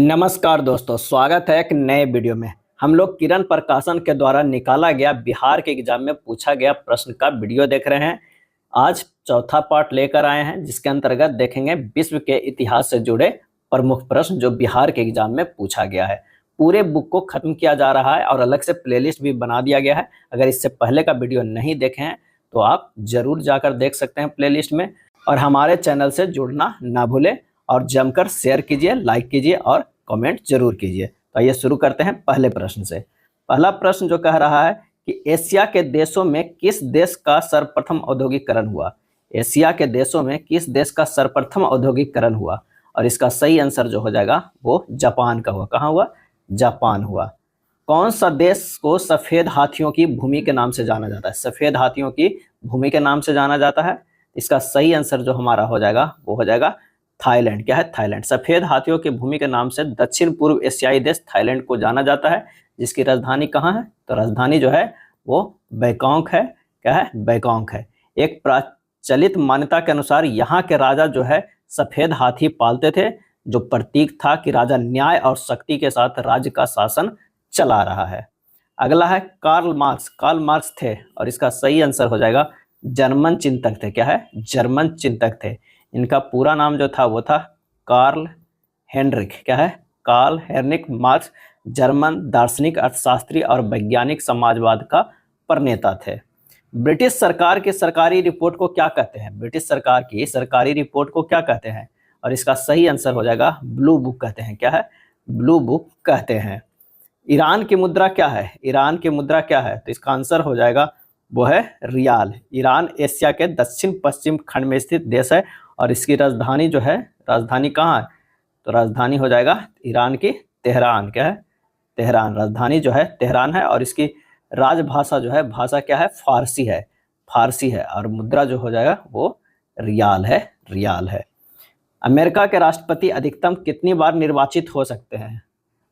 नमस्कार दोस्तों, स्वागत है एक नए वीडियो में। हम लोग किरण प्रकाशन के द्वारा निकाला गया बिहार के एग्जाम में पूछा गया प्रश्न का वीडियो देख रहे हैं। आज चौथा पार्ट लेकर आए हैं, जिसके अंतर्गत देखेंगे विश्व के इतिहास से जुड़े प्रमुख प्रश्न जो बिहार के एग्जाम में पूछा गया है। पूरे बुक को खत्म किया जा रहा है और अलग से प्लेलिस्ट भी बना दिया गया है। अगर इससे पहले का वीडियो नहीं देखे हैं तो आप जरूर जाकर देख सकते हैं प्लेलिस्ट में, और हमारे चैनल से जुड़ना ना भूलें और जमकर शेयर कीजिए, लाइक कीजिए और कमेंट जरूर कीजिए। तो आइए शुरू करते हैं पहले प्रश्न से। पहला प्रश्न जो कह रहा है कि एशिया के देशों में किस देश का सर्वप्रथम औद्योगिकरण हुआ। एशिया के देशों में किस देश का सर्वप्रथम औद्योगिकरण हुआ, और इसका सही आंसर जो हो जाएगा वो जापान का हुआ। कहाँ हुआ? जापान हुआ। कौन सा देश को सफेद हाथियों की भूमि के नाम से जाना जाता है? सफेद हाथियों की भूमि के नाम से जाना जाता है। इसका सही आंसर जो हमारा हो जाएगा वो हो जाएगा थाईलैंड। क्या है? थाईलैंड। सफेद हाथियों की भूमि के नाम से दक्षिण पूर्व एशियाई देश थाईलैंड को जाना जाता है, जिसकी राजधानी कहाँ है? तो राजधानी जो है वो बैंकॉक है। क्या है? बैंकॉक है। एक प्रचलित मान्यता के अनुसार यहाँ के राजा जो है सफेद हाथी पालते थे, जो प्रतीक था कि राजा न्याय और शक्ति के साथ राज्य का शासन चला रहा है। अगला है कार्ल मार्क्स। कार्ल मार्क्स थे, और इसका सही आंसर हो जाएगा जर्मन चिंतक थे। क्या है? जर्मन चिंतक थे। इनका पूरा नाम जो था वो था कार्ल हेनरिक। क्या है? कार्ल हेनरिक मार्क्स जर्मन दार्शनिक, अर्थशास्त्री और वैज्ञानिक समाजवाद का प्रणेता थे। ब्रिटिश सरकार की सरकारी रिपोर्ट को क्या कहते हैं? ब्रिटिश सरकार की सरकारी रिपोर्ट को क्या कहते हैं? और इसका सही आंसर हो जाएगा ब्लू बुक कहते हैं। क्या है? ब्लू बुक कहते हैं। ईरान की मुद्रा क्या है? ईरान की मुद्रा क्या है? तो इसका आंसर हो जाएगा वो है रियाल। ईरान एशिया के दक्षिण पश्चिम खंड में स्थित देश है, और इसकी राजधानी जो है, राजधानी कहाँ है? तो राजधानी हो जाएगा ईरान की तेहरान। क्या है? तेहरान। राजधानी जो है तेहरान है, और इसकी राजभाषा जो है, भाषा क्या है? फारसी है। फारसी है। और मुद्रा जो हो जाएगा वो रियाल है। रियाल है। अमेरिका के राष्ट्रपति अधिकतम कितनी बार निर्वाचित हो सकते हैं?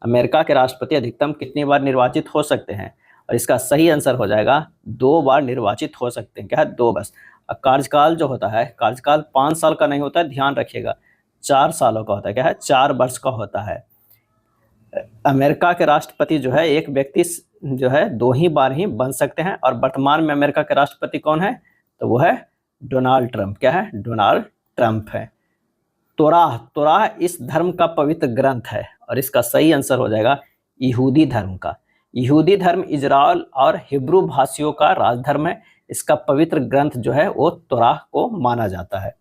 अमेरिका के राष्ट्रपति अधिकतम कितनी बार निर्वाचित हो सकते हैं? और इसका सही आंसर हो जाएगा 2 बार निर्वाचित हो सकते हैं। क्या है? 2 बस। कार्यकाल जो होता है, कार्यकाल 5 साल का नहीं होता है, ध्यान रखिएगा, 4 सालों का होता है। क्या है? 4 वर्ष का होता है। अमेरिका के राष्ट्रपति जो है एक व्यक्ति जो है 2 ही बार ही बन सकते हैं, और वर्तमान में अमेरिका के राष्ट्रपति कौन है? तो वो है डोनाल्ड ट्रंप। क्या है? डोनाल्ड ट्रंप है। तोराह। तोराह इस धर्म का पवित्र ग्रंथ है, और इसका सही आंसर हो जाएगा यहूदी धर्म का। यहूदी धर्म इजराइल और हिब्रू भाषियों का राजधर्म है। इसका पवित्र ग्रंथ जो है वो तोराह को माना जाता है।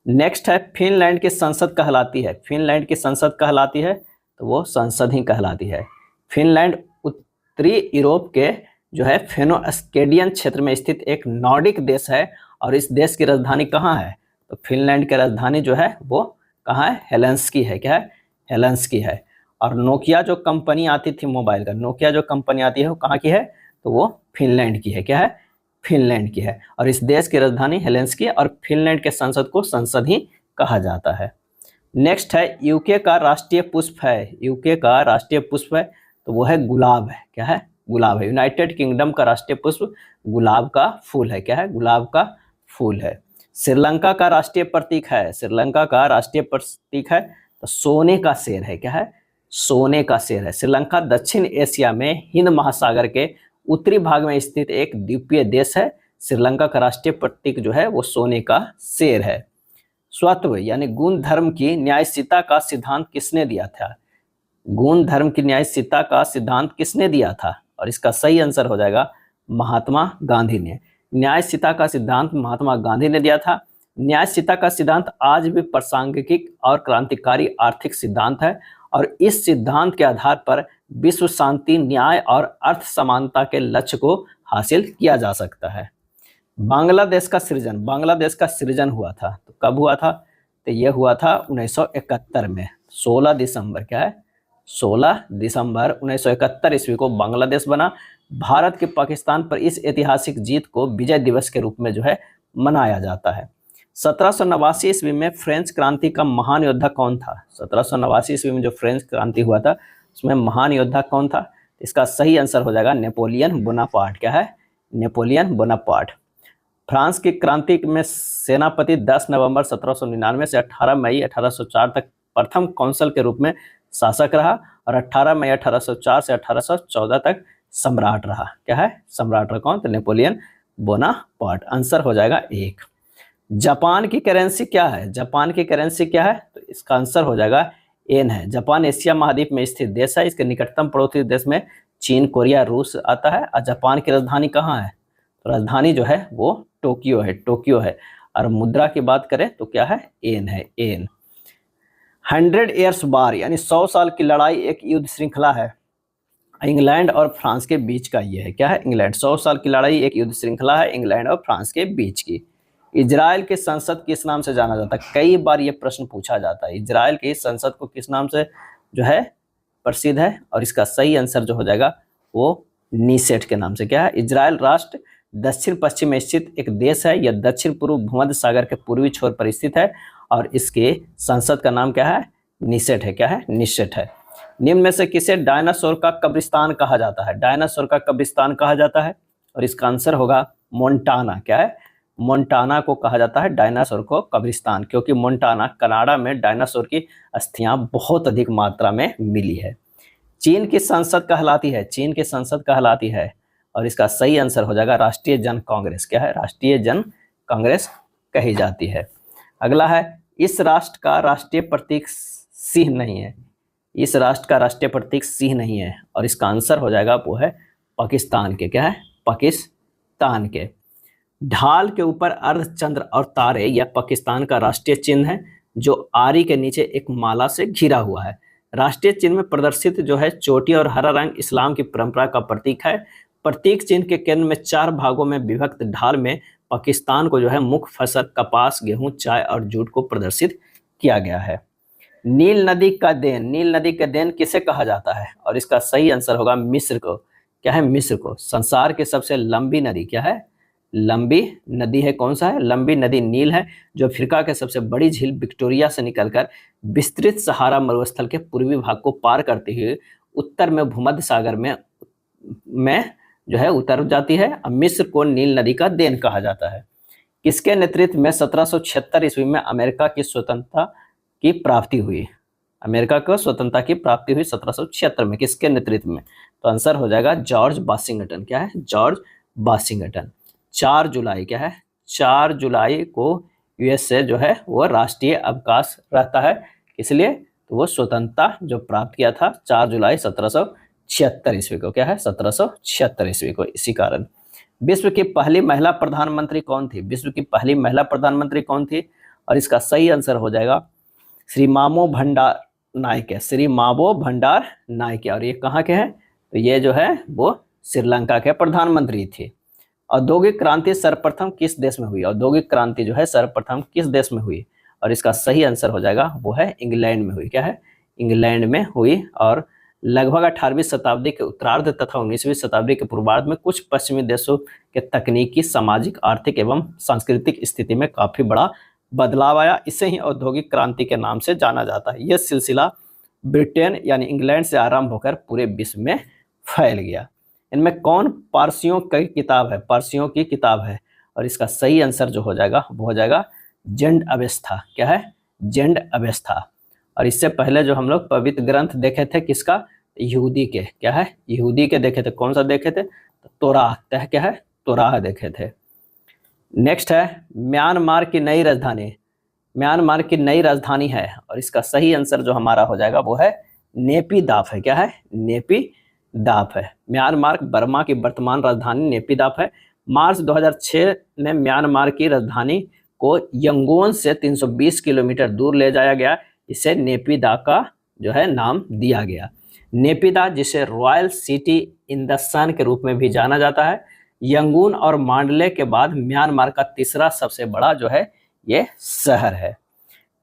नेक्स्ट है फिनलैंड की संसद कहलाती है। फिनलैंड की संसद कहलाती है, तो वो संसद ही कहलाती है। फिनलैंड उत्तरी यूरोप के जो है फेनोस्केडियन क्षेत्र में स्थित एक नॉर्डिक देश है, और इस देश की राजधानी कहाँ है? तो फिनलैंड की राजधानी जो है वो कहाँ है? हेलेंस्की है। क्या है? हेलेंस्की है। और नोकिया जो कंपनी आती थी मोबाइल का, नोकिया जो कंपनी आती है वो कहाँ की है? तो वो फिनलैंड की है। क्या है? फिनलैंड की है। और इस देश की राजधानी हेलेंस्की है, और फिनलैंड के संसद को संसद ही कहा जाता है। नेक्स्ट है यूके का राष्ट्रीय पुष्प है। यूके का राष्ट्रीय पुष्प है, तो वो है गुलाब है। क्या है? गुलाब है। यूनाइटेड किंगडम का राष्ट्रीय पुष्प गुलाब का फूल है। क्या है? गुलाब का फूल है। श्रीलंका का राष्ट्रीय प्रतीक है। श्रीलंका का राष्ट्रीय प्रतीक है तो सोने का शेर है। क्या है? सोने का शेर है। श्रीलंका दक्षिण एशिया में हिंद महासागर के उत्तरी भाग में स्थित एक द्वीपीय देश है। श्रीलंका का राष्ट्रीय प्रतीक जो है वो सोने का शेर है। स्वत्व यानी गुण धर्म की न्यायशीलता का सिद्धांत किसने दिया था? गुण धर्म की न्यायशीलता का सिद्धांत किसने दिया था? और इसका सही आंसर हो जाएगा महात्मा गांधी ने। न्यायशीलता का सिद्धांत महात्मा गांधी ने दिया था। न्यायशीलता का सिद्धांत आज भी प्रासंगिक और क्रांतिकारी आर्थिक सिद्धांत है, और इस सिद्धांत के आधार पर विश्व शांति, न्याय और अर्थ समानता के लक्ष्य को हासिल किया जा सकता है। बांग्लादेश का सृजन हुआ था, तो कब हुआ था? तो यह हुआ था 1971 में, 16 दिसंबर। क्या है? 16 दिसंबर 1971 ईस्वी को बांग्लादेश बना। भारत के पाकिस्तान पर इस ऐतिहासिक जीत को विजय दिवस के रूप में जो है मनाया जाता है। 1789 ईस्वी में फ्रेंच क्रांति का महान योद्धा कौन था? 1789 ईस्वी में जो फ्रेंच क्रांति हुआ था उसमें महान योद्धा कौन था? इसका सही आंसर हो जाएगा नेपोलियन बोनापार्ट। क्या है? Napoleon Bonaparte. फ्रांस की क्रांति में सेनापति 10 नवंबर 1799 से 18 मई 1804 तक प्रथम कौंसल के रूप में शासक रहा, और 18 मई 1804 से 1814 तक सम्राट रहा। क्या है? सम्राट रहा। कौन? तो नेपोलियन बोनापार्ट। आंसर हो जाएगा 1। जापान की करेंसी क्या है? जापान की करेंसी क्या है? तो इसका आंसर हो जाएगा येन है। जापान एशिया महाद्वीप में स्थित देश है। इसके निकटतम पड़ोसी देश में चीन, कोरिया, रूस आता है। और जापान की राजधानी कहाँ है? तो राजधानी जो है वो टोक्यो है, टोक्यो है। और मुद्रा की बात करें तो क्या है? येन है, येन। 100 ईयर्स वार यानी 100 साल की लड़ाई एक युद्ध श्रृंखला है। इंग्लैंड और फ्रांस के बीच का ये है। क्या है? इंग्लैंड। 100 साल की लड़ाई एक युद्ध श्रृंखला है इंग्लैंड और फ्रांस के बीच की। इजराइल की संसद किस नाम से जाना जाता है? कई बार ये प्रश्न पूछा जाता है। इजराइल की संसद को किस नाम से जो है प्रसिद्ध है? और इसका सही आंसर जो हो जाएगा वो नीसेट के नाम से। क्या है? इजराइल राष्ट्र दक्षिण पश्चिम में स्थित एक देश है। यह दक्षिण पूर्व भूमध्य सागर के पूर्वी छोर पर स्थित है और इसके संसद का नाम क्या है? नीसेट है। क्या है? नीसेट है। निम्न में से किसे डायनासोर का कब्रिस्तान कहा जाता है? डायनासोर का कब्रिस्तान कहा जाता है और इसका आंसर होगा मोन्टाना। क्या है? मोन्टाना को कहा जाता है डायनासोर को कब्रिस्तान, क्योंकि मोन्टाना कनाडा में डायनासोर की अस्थियां बहुत अधिक मात्रा में मिली है। चीन की संसद कहलाती है? चीन की संसद कहलाती है और इसका सही आंसर हो जाएगा राष्ट्रीय जन कांग्रेस। क्या है? राष्ट्रीय जन कांग्रेस कही जाती है। अगला है, इस राष्ट्र का राष्ट्रीय प्रतीक सिंह नहीं है। इस राष्ट्र का राष्ट्रीय प्रतीक सिंह नहीं है और इसका आंसर हो जाएगा वो है पाकिस्तान के। क्या है? पाकिस्तान के। ढाल के ऊपर अर्धचंद्र और तारे यह पाकिस्तान का राष्ट्रीय चिन्ह है जो आरी के नीचे एक माला से घिरा हुआ है। राष्ट्रीय चिन्ह में प्रदर्शित जो है चोटी और हरा रंग इस्लाम की परंपरा का प्रतीक है। प्रतीक चिन्ह के केंद्र में 4 भागों में विभक्त ढाल में पाकिस्तान को जो है मुख्य फसल कपास, गेहूं, चाय और जूट को प्रदर्शित किया गया है। नील नदी का देन, नील नदी का देन किसे कहा जाता है? और इसका सही आंसर होगा मिस्र को। क्या है? मिस्र को। संसार की सबसे लंबी नदी क्या है? लंबी नदी है कौन सा है? लंबी नदी नील है, जो अफ्रीका के सबसे बड़ी झील विक्टोरिया से निकलकर विस्तृत सहारा मरुस्थल के पूर्वी भाग को पार करते हुए उत्तर में भूमध्य सागर में जो है उतर जाती है। अब मिस्र को नील नदी का देन कहा जाता है। किसके नेतृत्व में 1776 ईस्वी में अमेरिका की स्वतंत्रता की प्राप्ति हुई? अमेरिका को स्वतंत्रता की प्राप्ति हुई 1776 में। किसके नेतृत्व में? तो आंसर हो जाएगा जॉर्ज वाशिंगटन। क्या है? George Washington. 4 जुलाई क्या है? 4 जुलाई को यूएसए जो है वो राष्ट्रीय अवकाश रहता है। इसलिए तो वो स्वतंत्रता जो प्राप्त किया था 4 जुलाई 1776 ईस्वी को। क्या है? 1776 ईस्वी को। इसी कारण विश्व की पहली महिला प्रधानमंत्री कौन थी? विश्व की पहली महिला प्रधानमंत्री कौन थी? और इसका सही आंसर हो जाएगा श्री मामो भंडार नायके। श्री मामो भंडार नायके। और ये कहाँ के हैं? तो ये जो है वो श्रीलंका के प्रधानमंत्री थे। औद्योगिक क्रांति सर्वप्रथम किस देश में हुई? औद्योगिक क्रांति जो है सर्वप्रथम किस देश में हुई? और इसका सही आंसर हो जाएगा वो है इंग्लैंड में हुई। क्या है? इंग्लैंड में हुई। और लगभग 18वीं शताब्दी के उत्तरार्ध तथा 19वीं शताब्दी के पूर्वार्ध में कुछ पश्चिमी देशों के तकनीकी, सामाजिक, आर्थिक एवं सांस्कृतिक स्थिति में काफी बड़ा बदलाव आया। इसे ही औद्योगिक क्रांति के नाम से जाना जाता है। यह सिलसिला ब्रिटेन यानी इंग्लैंड से आरंभ होकर पूरे विश्व में फैल गया। इनमें कौन पारसियों की किताब है? पारसियों की किताब है। और इसका सही आंसर जो हो जाएगा वो हो जाएगा जेंड अवेस्था। क्या है? जेंड अवेस्था। और इससे पहले जो हम लोग पवित्र ग्रंथ देखे थे किसका? यहूदी के। क्या है? यहूदी के देखे थे। कौन सा देखे थे? तो तोराह। क्या है? तोराह देखे थे। नेक्स्ट है म्यांमार की नई राजधानी। म्यांमार की नई राजधानी है और इसका सही आंसर जो हमारा हो जाएगा वो है नेपिदाप है। क्या है? नेपिदाप है। म्यांमार बर्मा की वर्तमान राजधानी नेपिदाप है। मार्च 2006 में म्यांमार की राजधानी को यंगोन से 320 किलोमीटर दूर ले जाया गया। इसे नेपिदा का जो है नाम दिया गया। नेपिदा, जिसे रॉयल सिटी इन द सन के रूप में भी जाना जाता है, यंगून और मांडले के बाद म्यांमार का तीसरा सबसे बड़ा जो है ये शहर है।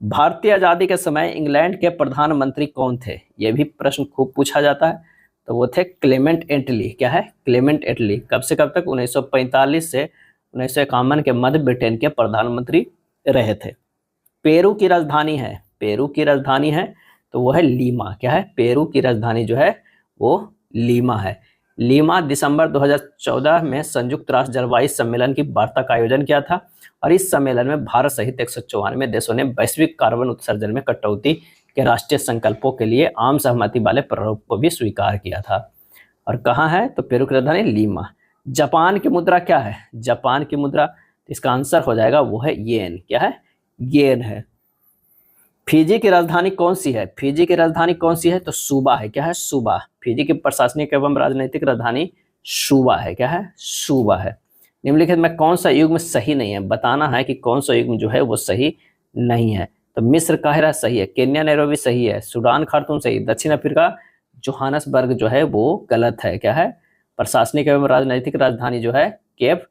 भारतीय आजादी के समय इंग्लैंड के प्रधानमंत्री कौन थे? ये भी प्रश्न खूब पूछा जाता है। तो वो थे क्लेमेंट एटली। क्या है? क्लेमेंट एटली। कब से कब तक? 1945 से 1951 के मध्य ब्रिटेन के प्रधानमंत्री रहे थे। पेरू की राजधानी है। पेरू की राजधानी है तो वो है लीमा। क्या है? पेरू की राजधानी जो है वो लीमा है। लीमा दिसंबर 2014 में संयुक्त राष्ट्र जलवायु सम्मेलन की वार्ता का आयोजन किया था और इस सम्मेलन में भारत सहित 194 देशों ने वैश्विक कार्बन उत्सर्जन में कटौती के राष्ट्रीय संकल्पों के लिए आम सहमति वाले प्रारूप को भी स्वीकार किया था। और कहाँ है? तो पेरू की राजधानी लीमा। जापान की मुद्रा क्या है? जापान की मुद्रा, इसका आंसर हो जाएगा वो है येन। क्या है? येन है। फिजी की राजधानी कौन सी है? फिजी की राजधानी कौन सी है? तो सूबा है। क्या है? सूबा। फिजी की प्रशासनिक एवं राजनीतिक राजधानी सूबा है। क्या है? सूबा है। निम्नलिखित में कौन सा युग्म सही नहीं है? बताना है कि कौन सा युग्म जो है वो सही नहीं है। तो मिस्र काहिरा सही है, केन्या नैरोबी सही है, सूडान खार्तूम सही, दक्षिण अफ्रीका जोहानसबर्ग जो है वो गलत है। क्या है? प्रशासनिक एवं राजनीतिक राजधानी जो है केप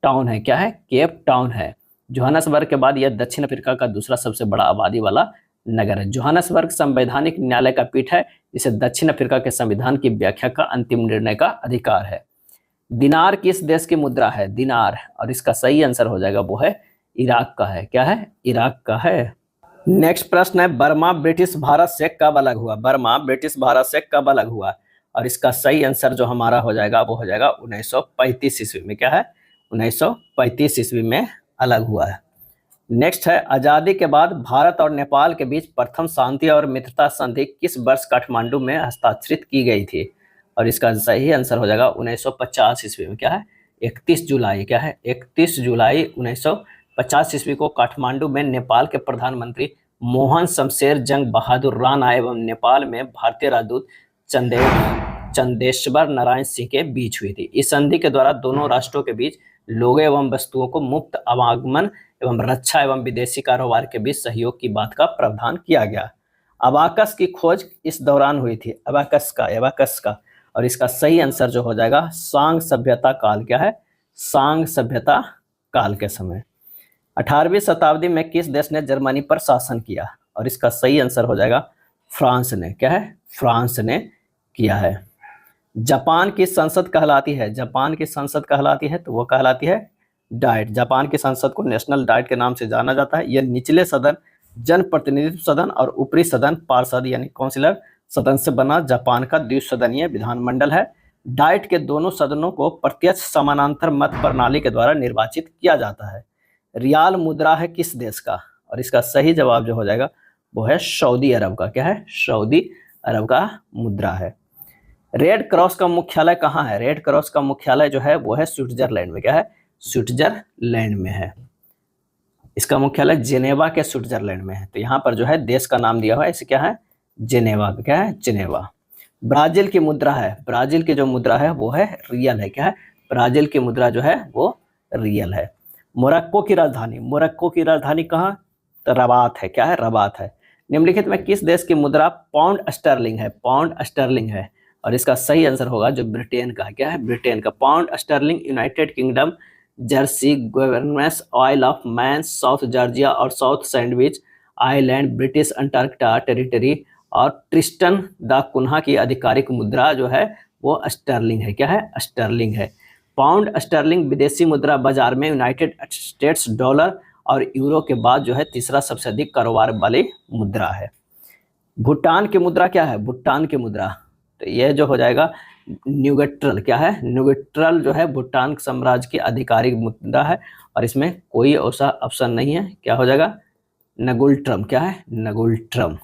टाउन है। क्या है? केप टाउन है। जोहानसबर्ग के बाद यह दक्षिण अफ्रीका का दूसरा सबसे बड़ा आबादी वाला नगर है। जोहानसबर्ग संवैधानिक न्यायालय का पीठ है, जिसे दक्षिण अफ्रीका के संविधान की व्याख्या का अंतिम निर्णय का अधिकार है। दिनार किस देश की मुद्रा है? दिनार, और इसका सही आंसर हो जाएगा वो है इराक का है। क्या है? इराक का है। नेक्स्ट प्रश्न है, बर्मा ब्रिटिश भारत से कब अलग हुआ? बर्मा ब्रिटिश भारत से कब अलग हुआ? और इसका सही आंसर जो हमारा हो जाएगा वो हो जाएगा 1935 ईस्वी में। क्या है? 1935 ईस्वी में अलग हुआ है। नेक्स्ट है, आजादी के बाद भारत और नेपाल के बीच प्रथम शांति और मित्रता संधि किस वर्ष काठमांडू में हस्ताक्षरित की गई थी? और इसका सही आंसर हो जाएगा 1950 ईस्वी में। क्या है? 31 जुलाई। क्या है? 31 जुलाई 1950 ईस्वी को काठमांडू में नेपाल के प्रधानमंत्री मोहन शमशेर जंग बहादुर राणा एवं नेपाल में भारतीय राजदूत चंदेश्वर नारायण सिंह के बीच हुई थी। इस संधि के द्वारा दोनों राष्ट्रों के बीच लोगों एवं वस्तुओं को मुक्त आवागमन एवं रक्षा एवं विदेशी कारोबार के बीच सहयोग की बात का प्रावधान किया गया। अबाकस की खोज इस दौरान हुई थी। अबाकस का और इसका सही आंसर जो हो जाएगा सांग सभ्यता काल। क्या है? सांग सभ्यता काल के समय। 18वीं शताब्दी में किस देश ने जर्मनी पर शासन किया? और इसका सही आंसर हो जाएगा फ्रांस ने। क्या है? फ्रांस ने किया है। जापान की संसद कहलाती है, जापान की संसद कहलाती है तो वो कहलाती है डाइट। जापान की संसद को नेशनल डाइट के नाम से जाना जाता है। यह निचले सदन जनप्रतिनिधित्व सदन और ऊपरी सदन पार्षद यानी काउंसिलर सदन से बना जापान का द्विसदनीय विधानमंडल है। डाइट के दोनों सदनों को प्रत्यक्ष समानांतर मत प्रणाली के द्वारा निर्वाचित किया जाता है। रियाल मुद्रा है किस देश का? और इसका सही जवाब जो हो जाएगा वो है सऊदी अरब का। क्या है? सऊदी अरब का मुद्रा है। रेड क्रॉस का मुख्यालय कहाँ है? रेड क्रॉस का मुख्यालय जो है वो है स्विट्जरलैंड में। क्या है? स्विट्जरलैंड में है। इसका मुख्यालय जेनेवा के स्विट्जरलैंड में है। तो यहाँ पर जो है देश का नाम दिया हुआ है, इसे क्या है? जेनेवा। क्या है? जेनेवा। ब्राजील की मुद्रा है, ब्राजील की जो मुद्रा है वो है रियल है। क्या है? ब्राजील की मुद्रा जो है वो रियल है। मोरक्को की राजधानी, मोरक्को की राजधानी कहाँ? तो रबात है। क्या है? रबात है। निम्नलिखित में किस देश की मुद्रा पाउंड स्टर्लिंग है? पाउंड स्टर्लिंग है। और इसका सही आंसर होगा जो ब्रिटेन का है। क्या है? ब्रिटेन का। Pound sterling United Kingdom, Jersey, governments Isle of Man, South Georgia और South Sandwich Island, British Antarctica Territory और ट्रिस्टन दा कुन्हा की आधिकारिक मुद्रा जो है वो स्टर्लिंग है। क्या है? स्टर्लिंग है। पाउंड स्टर्लिंग विदेशी मुद्रा बाजार में यूनाइटेड स्टेट्स डॉलर और यूरो के बाद जो है तीसरा सबसे अधिक कारोबार वाली मुद्रा है। भूटान की मुद्रा क्या है? भूटान की मुद्रा तो यह जो हो जाएगा न्यूगेट्रल। क्या है? न्यूगेट्रल जो है भूटान साम्राज्य की आधिकारिक मुद्रा है और इसमें कोई ऐसा ऑप्शन नहीं है। क्या हो जाएगा? नगुल्ट्रम। क्या है? नगुल्ट्रम।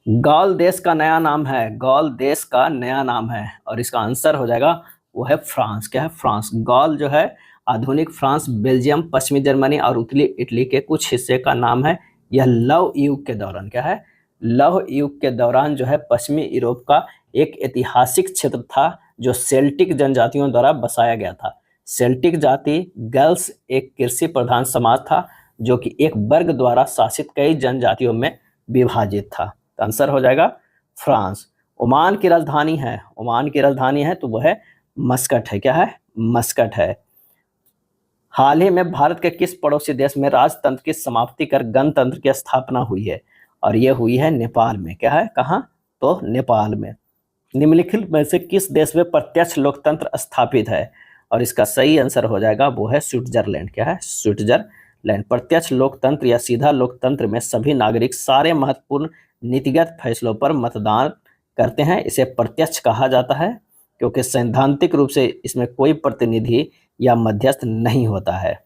गॉल देश का नया नाम है, गॉल देश का नया नाम है और इसका आंसर हो जाएगा वो है फ्रांस। क्या है? फ्रांस। गॉल जो है आधुनिक फ्रांस, बेल्जियम, पश्चिमी जर्मनी और उत्तरी इटली के कुछ हिस्से का नाम है। यह लव युग के दौरान, क्या है? लव युग के दौरान जो है पश्चिमी यूरोप का एक ऐतिहासिक क्षेत्र था जो सेल्टिक जनजातियों द्वारा बसाया गया था। सेल्टिक जाति गैल्स एक कृषि प्रधान समाज था जो कि एक वर्ग द्वारा शासित कई जनजातियों में विभाजित था। तो आंसर हो जाएगा फ्रांस। ओमान की राजधानी है, ओमान की राजधानी है तो वह है मस्कट है। क्या है? मस्कट है। हाल ही में भारत के किस पड़ोसी देश में राजतंत्र की समाप्ति कर गणतंत्र की स्थापना हुई है? और यह हुई है नेपाल में। क्या है? कहाँ? तो नेपाल में। निम्नलिखित में से किस देश में प्रत्यक्ष लोकतंत्र स्थापित है? और इसका सही आंसर हो जाएगा वो है स्विट्जरलैंड। क्या है? स्विट्जरलैंड। प्रत्यक्ष लोकतंत्र या सीधा लोकतंत्र में सभी नागरिक सारे महत्वपूर्ण नीतिगत फैसलों पर मतदान करते हैं। इसे प्रत्यक्ष कहा जाता है क्योंकि सैद्धांतिक रूप से इसमें कोई प्रतिनिधि या मध्यस्थ नहीं होता है।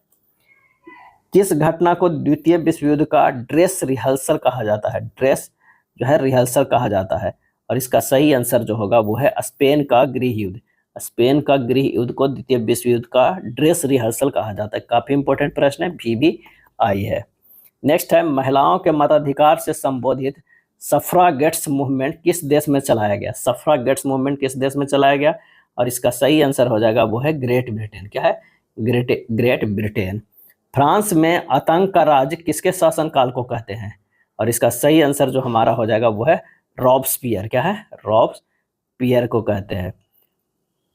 किस घटना को द्वितीय विश्व युद्ध का ड्रेस रिहर्सल कहा जाता है? ड्रेस जो है रिहर्सल कहा जाता है। और इसका सही आंसर जो होगा वो है स्पेन का गृह युद्ध। स्पेन का गृह युद्ध को द्वितीय विश्व युद्ध का ड्रेस रिहर्सल कहा जाता है। काफी इंपॉर्टेंट प्रश्न है, भी आई है। नेक्स्ट है, महिलाओं के मताधिकार से संबोधित सफ्रागेट्स मूवमेंट किस देश में चलाया गया? सफ्रागेट्स मूवमेंट किस देश में चलाया गया? और इसका सही आंसर हो जाएगा वो है ग्रेट ब्रिटेन। क्या है? Great Britain. फ्रांस में आतंक का राज किसके शासनकाल को कहते हैं? और इसका सही आंसर जो हमारा हो जाएगा वो है रॉब्सपियर। क्या है? रॉब्सपियर को कहते हैं।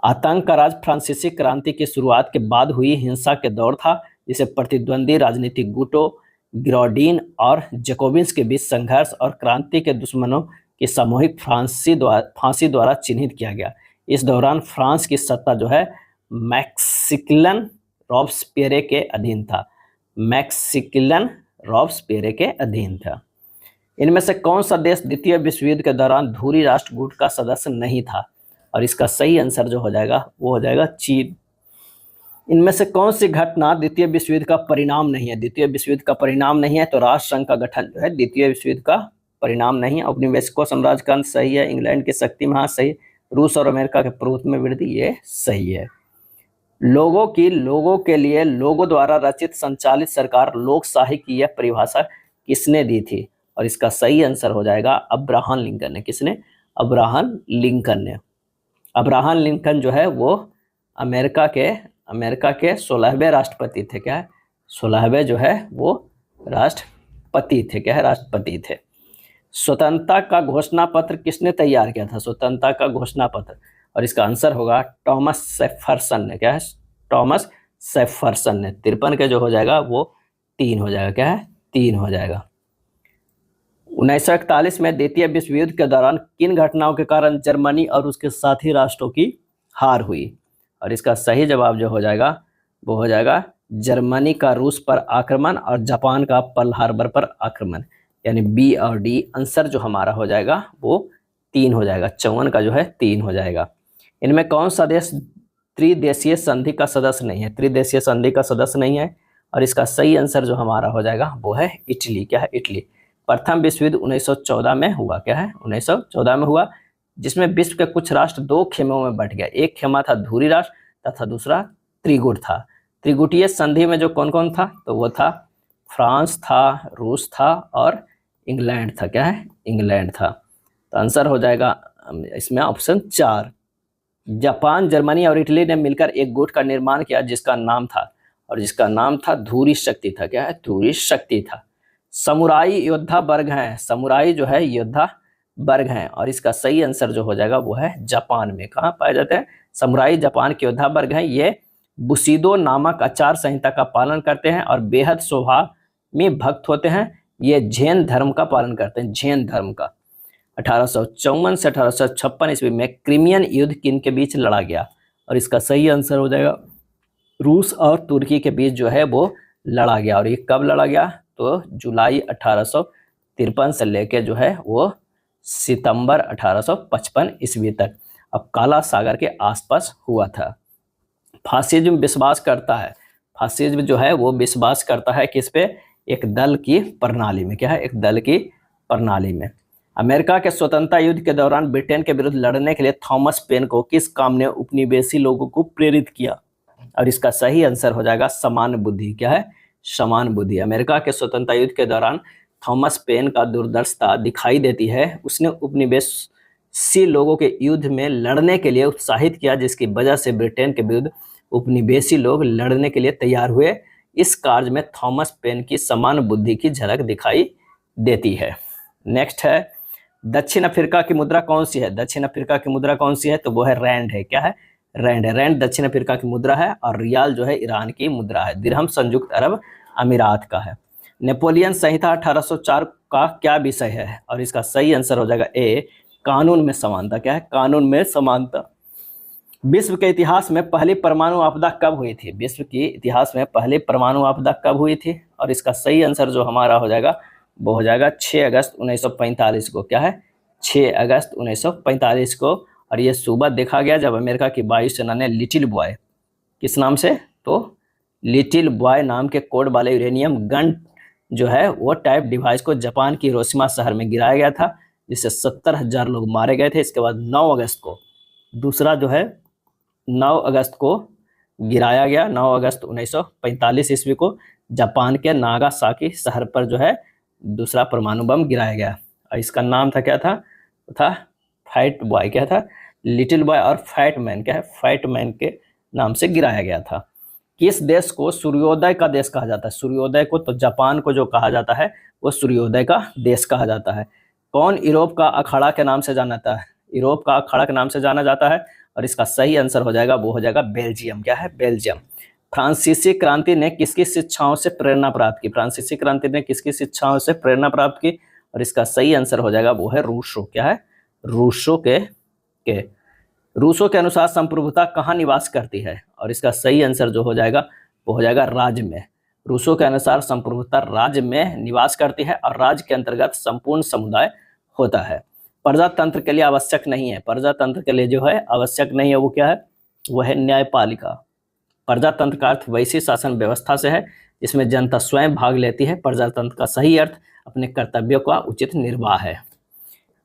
आतंक का राज फ्रांसीसी क्रांति की शुरुआत के बाद हुई हिंसा के दौर था, जिसे प्रतिद्वंदी राजनीतिक गुटों गिरोडीन और जैकोबिन्स के बीच संघर्ष और क्रांति के दुश्मनों की सामूहिक फांसी द्वारा चिन्हित किया गया। इस दौरान फ्रांस की सत्ता जो है मैक्सिमिलियन रॉब्सपियर के अधीन था। मैक्सिमिलियन रॉब्सपियर के अधीन था। इनमें से कौन सा देश द्वितीय विश्व युद्ध के दौरान धुरी राष्ट्र गुट का सदस्य नहीं था? और इसका सही आंसर जो हो जाएगा वो हो जाएगा चीन। इनमें से कौन सी घटना द्वितीय विश्व युद्ध का परिणाम नहीं है? द्वितीय विश्व युद्ध का परिणाम नहीं है तो राष्ट्र संघ का गठन जो है द्वितीय विश्व युद्ध का परिणाम नहीं है। औपनिवेशिकों साम्राज्य का अंत सही है। इंग्लैंड की शक्ति महा सही। रूस और अमेरिका के प्रभुत्व में वृद्धि ये सही है। लोगों के लिए लोगों द्वारा रचित संचालित सरकार लोकशाही की यह परिभाषा किसने दी थी? और इसका सही आंसर हो जाएगा अब्राहम लिंकन ने। किसने? अब्राहम लिंकन ने। अब्राहम लिंकन जो है वो अमेरिका के 16वें राष्ट्रपति थे। क्या है? 16वें जो है वो राष्ट्रपति थे। क्या है? राष्ट्रपति थे। स्वतंत्रता का घोषणा पत्र किसने तैयार किया था? स्वतंत्रता का घोषणा पत्र, और इसका आंसर होगा थॉमस जेफरसन ने। क्या है? थॉमस जेफरसन ने। 53 के जो हो जाएगा वो 3 हो जाएगा। क्या है? 3 हो जाएगा। 1941 में द्वितीय विश्व युद्ध के दौरान किन घटनाओं के कारण जर्मनी और उसके साथी राष्ट्रों की हार हुई? और इसका सही जवाब जो हो जाएगा वो हो जाएगा जर्मनी का रूस पर आक्रमण और जापान का पर्ल हार्बर पर आक्रमण, यानी बी और डी। आंसर जो हमारा हो जाएगा वो 3 हो जाएगा। 54 का जो है 3 हो जाएगा। इनमें कौन सा देश त्रिदेशीय संधि का सदस्य नहीं है? त्रिदेशीय संधि का सदस्य नहीं है। और इसका सही आंसर जो हमारा हो जाएगा वो है इटली। क्या है? इटली। प्रथम विश्व युद्ध 1914 में हुआ। क्या है? 1914 में हुआ, जिसमें विश्व के कुछ राष्ट्र 2 खेमों में बंट गया। एक खेमा था धुरी राष्ट्र तथा दूसरा त्रिगुट था। त्रिगुटीय संधि में जो कौन कौन था? तो वो था फ्रांस था, रूस था और इंग्लैंड था। क्या है? इंग्लैंड था। तो आंसर हो जाएगा इसमें ऑप्शन 4। जापान, जर्मनी और इटली ने मिलकर एक गुट का निर्माण किया जिसका नाम था धुरी शक्ति था। क्या है? धुरी शक्ति था। समुराई योद्धा वर्ग हैं। समुराई जो है योद्धा वर्ग हैं, और इसका सही आंसर जो हो जाएगा वो है जापान में। कहाँ पाए जाते हैं? समुराई जापान के योद्धा वर्ग हैं। ये बुशिदो नामक आचार संहिता का पालन करते हैं और बेहद स्वभाव में भक्त होते हैं। ये जैन धर्म का पालन करते हैं, जैन धर्म का। 1854 से 1856 ईस्वी में क्रिमियन युद्ध किन के बीच लड़ा गया? और इसका सही आंसर हो जाएगा रूस और तुर्की के बीच जो है वो लड़ा गया। और ये कब लड़ा गया? तो जुलाई 1853 से लेके जो है वो सितंबर 1855 ईस्वी तक, अब काला सागर के आसपास हुआ था। फासिज्म विश्वास करता है, फासिज्म जो है वो विश्वास करता है किस पे? एक दल की प्रणाली में। क्या है? एक दल की प्रणाली में। अमेरिका के स्वतंत्रता युद्ध के दौरान ब्रिटेन के विरुद्ध लड़ने के लिए थॉमस पेन को किस काम ने उपनिवेशी लोगों को प्रेरित किया? और इसका सही आंसर हो जाएगा समान बुद्धि। क्या है? समान बुद्धि। अमेरिका के स्वतंत्रता युद्ध के दौरान थॉमस पेन का दूरदर्शिता दिखाई देती है। उसने उपनिवेशी लोगों के युद्ध में लड़ने के लिए उत्साहित किया, जिसकी वजह से ब्रिटेन के विरुद्ध उपनिवेशी लोग लड़ने के लिए तैयार हुए। इस कार्य में थॉमस पेन की समान बुद्धि की झलक दिखाई देती है। नेक्स्ट है, दक्षिण अफ्रीका की मुद्रा कौन सी है? दक्षिण अफ्रीका की मुद्रा कौन सी है? तो वो है रैंड है। क्या है? रैंड है। रैंड दक्षिण अफ्रीका की मुद्रा है, और रियाल जो है ईरान की मुद्रा है। दिरहम संयुक्त अरब अमीरात का है। नेपोलियन संहिता 1804 का क्या विषय है? और इसका सही आंसर हो जाएगा ए, कानून में समानता। क्या है? कानून में समानता। विश्व के इतिहास में पहली परमाणु आपदा कब हुई थी? विश्व के इतिहास में पहली परमाणु आपदा कब हुई थी? और इसका सही आंसर जो हमारा हो जाएगा वो हो जाएगा 6 अगस्त 1945 को। क्या है? 6 अगस्त 1945 को। और ये सुबह देखा गया जब अमेरिका की वायुसेना ने लिटिल बॉय, किस नाम से? तो लिटिल बॉय नाम के कोड वाले यूरेनियम गन जो है वो टाइप डिवाइस को जापान की हिरोशिमा शहर में गिराया गया था, जिससे 70,000 लोग मारे गए थे। इसके बाद 9 अगस्त को दूसरा जो है 9 अगस्त को गिराया गया। 9 अगस्त 1945 ईस्वी को जापान के नागासाकी शहर पर जो है दूसरा परमाणु बम गिराया गया। और इसका नाम था क्या था? फैट बॉय, क्या था? लिटिल बॉय और फैट मैन, क्या है? फैट मैन के नाम से गिराया गया था। किस देश को सूर्योदय का देश कहा जाता है? सूर्योदय को तो जापान को जो कहा जाता है वो सूर्योदय का देश कहा जाता है। कौन यूरोप का अखाड़ा के नाम से जाना जाता है? यूरोप का अखाड़ा के नाम से जाना जाता है, और इसका सही आंसर हो जाएगा, वो हो जाएगा बेल्जियम। क्या है? बेल्जियम। फ्रांसीसी क्रांति ने किसकी शिक्षाओं से प्रेरणा प्राप्त की? फ्रांसीसी क्रांति ने किसकी शिक्षाओं से प्रेरणा प्राप्त की? और इसका सही आंसर हो जाएगा, वो है रूसो। क्या है? रूसो के रूसो के अनुसार संप्रभुता कहाँ निवास करती है? और इसका सही आंसर जो हो जाएगा वो हो जाएगा राज्य में। रूसो के अनुसार संप्रभुता राज्य में निवास करती है, और राज्य के अंतर्गत संपूर्ण समुदाय होता है। प्रजातंत्र के लिए आवश्यक नहीं है। प्रजातंत्र के लिए जो है आवश्यक नहीं है, वो क्या है? वो है न्यायपालिका। प्रजातंत्र का अर्थ वैसी शासन व्यवस्था से है जिसमें जनता स्वयं भाग लेती है। प्रजातंत्र का सही अर्थ अपने कर्तव्यों का उचित निर्वाह है।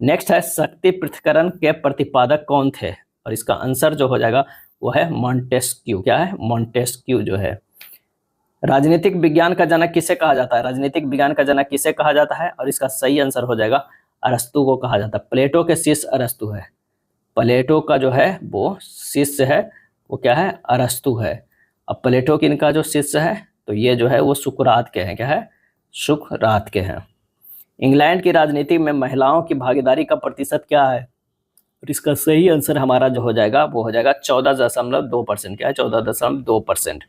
नेक्स्ट है, शक्ति पृथक्करण के प्रतिपादक कौन थे? और इसका आंसर जो हो जाएगा वो है मॉन्टेस्क्यू। क्या है? मॉन्टेस्क्यू जो है। राजनीतिक विज्ञान का जनक किसे कहा जाता है? राजनीतिक विज्ञान का जनक किसे कहा जाता है? और इसका सही आंसर हो जाएगा अरस्तु को कहा जाता है। प्लेटो के शिष्य अरस्तु है। प्लेटो का जो है वो शिष्य है, वो क्या है? अरस्तु है। अब प्लेटो की इनका जो शिष्य है तो ये जो है वो सुकरात के हैं। क्या है? सुकरात के हैं। इंग्लैंड की राजनीति में महिलाओं की भागीदारी का प्रतिशत क्या है? और इसका सही आंसर हमारा जो हो जाएगा वो हो जाएगा 14.2%। क्या है? 14.2%।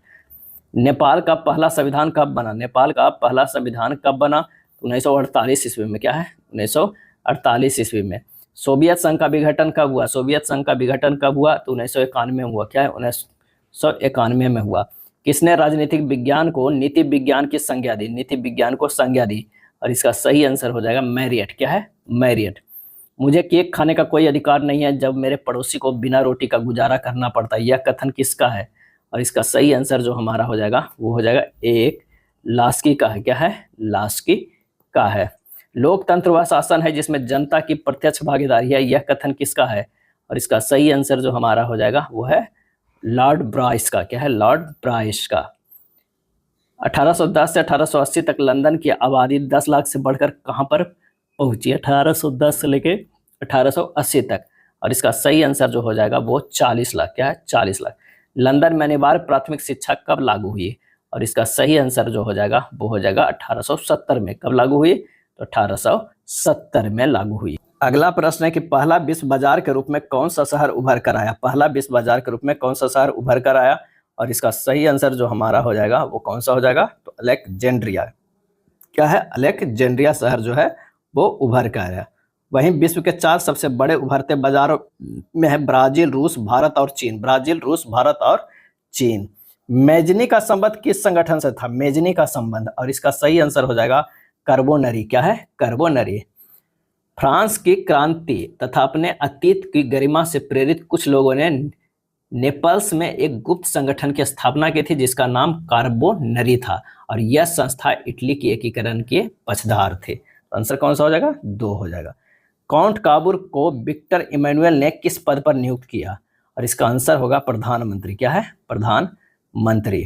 नेपाल का पहला संविधान कब बना? नेपाल का पहला संविधान कब बना? 1948 ईस्वी में। क्या है? 1948 ईस्वी में। सोवियत संघ का विघटन कब हुआ? सोवियत संघ का विघटन कब हुआ? तो 1991 में हुआ। क्या है? 1991 में हुआ। किसने राजनीतिक विज्ञान को नीति विज्ञान की संज्ञा दी? नीति विज्ञान को संज्ञा दी। और इसका सही आंसर हो जाएगा मैरियट। क्या है? मैरियट। मुझे केक खाने का कोई अधिकार नहीं है जब मेरे पड़ोसी को बिना रोटी का गुजारा करना पड़ता है, यह कथन किसका है? और इसका सही आंसर जो हमारा हो जाएगा वो हो जाएगा एक लास्की का है। क्या है? लास्की का है। लोकतंत्र वह शासन है जिसमें जनता की प्रत्यक्ष भागीदारी है, यह कथन किसका है? और इसका सही आंसर जो हमारा हो जाएगा वो है लॉर्ड ब्राइस का। क्या है? लॉर्ड ब्राइस का। 1810 से 1880 तक लंदन की आबादी 10 लाख से बढ़कर कहां पर पहुंची? 1810 से लेके 1880 तक। और इसका सही आंसर जो हो जाएगा वो 40 लाख। क्या है? 40 लाख। लंदन में अनिवार्य प्राथमिक शिक्षा कब लागू हुई? और इसका सही आंसर जो हो जाएगा वो हो जाएगा 1870 में। कब लागू हुई? तो 1870 में लागू हुई। अगला प्रश्न है कि पहला विश्व बाजार के रूप में कौन सा शहर उभर कर आया? पहला विश्व बाजार के रूप में कौन सा शहर उभर कर आया? और इसका सही आंसर जो हमारा हो जाएगा वो कौन सा हो जाएगा? तो अलेक्जेंड्रिया। क्या है? अलेक्जेंड्रिया शहर जो है वो उभर कर आया। वहीं विश्व के 4 सबसे बड़े उभरते बाजारों में है ब्राजील, रूस, भारत और चीन। ब्राजील, रूस, भारत और चीन। मेजनी का संबंध किस संगठन से था? मेजनी का संबंध। और इसका सही आंसर हो जाएगा कार्बोनरी। क्या है? कार्बोनरी। फ्रांस की क्रांति तथा अपने अतीत की गरिमा से प्रेरित कुछ लोगों ने नेपल्स में एक गुप्त संगठन की स्थापना की थी जिसका नाम कार्बोनरी था, और यह संस्था इटली की एकीकरण के पक्षधर थे। आंसर कौन सा हो जाएगा? 2 हो जाएगा। काउंट काबूर को विक्टर इमैनुअल ने किस पद पर नियुक्त किया? और इसका आंसर होगा प्रधानमंत्री। क्या है? प्रधानमंत्री।